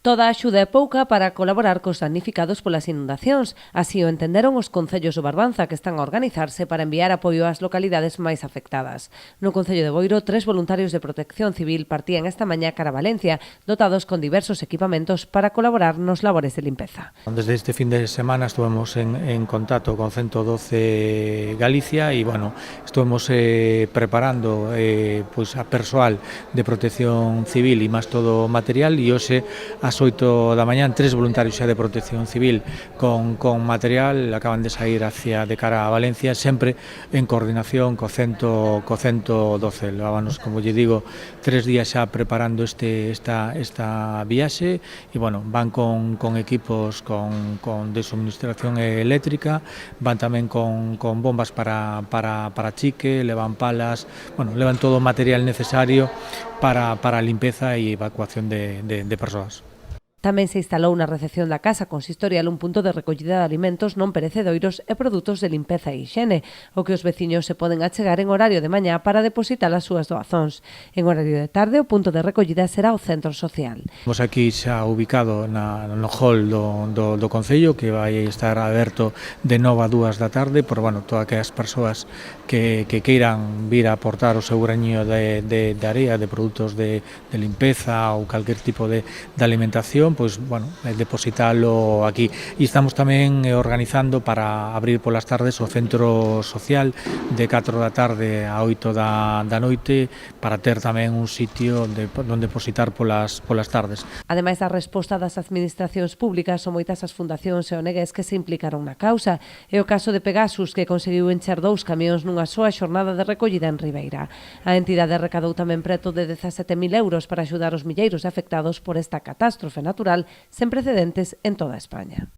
Toda a axuda é pouca para colaborar cos damnificados polas inundacións. Así o entenderon os concellos do Barbanza, que están a organizarse para enviar apoio ás localidades máis afectadas. No Concello de Boiro, 3 voluntarios de protección civil partían esta mañá cara a Valencia, dotados con diversos equipamentos para colaborar nos labores de limpeza. Desde este fin de semana estuvemos en contacto con 112 Galicia e, estuvemos preparando a persoal de protección civil e máis todo o material, e hoxe ás 8 da mañá 3 voluntarios xa de protección civil con material acaban de sair de cara a Valencia, sempre en coordinación co 112. Levábanos, como lle digo, 3 días xa preparando esta viaxe e, van con equipos de suministración eléctrica, van tamén con bombas para chique, levan palas, levan todo o material necesario para a limpeza e evacuación de persoas. Tamén se instalou na recepción da Casa Consistorial un punto de recollida de alimentos non perecedoiros e produtos de limpeza e hixiene, o que os veciños se poden achegar en horario de mañá para depositar as súas doazóns. En horario de tarde, o punto de recollida será o centro social. Estamos aquí xa ubicado no hall do Concello, que vai estar aberto de 9 a 2 da tarde, por todas aquelas persoas que queiran vir a aportar o seu graño de area, de produtos de limpeza ou calquer tipo de alimentación, depositalo aquí. E estamos tamén organizando para abrir polas tardes o centro social de 4 da tarde a 8 da noite, para ter tamén un sitio onde depositar polas tardes. Ademais da resposta das administracións públicas, son moitas as fundacións e ONGs que se implicaron na causa. É o caso de Pegasus, que conseguiu encher 2 camións nunha soa xornada de recollida en Ribeira. A entidade recadou tamén preto de 17.000 euros para axudar os milleiros afectados por esta catástrofe natural sen precedentes en toda España.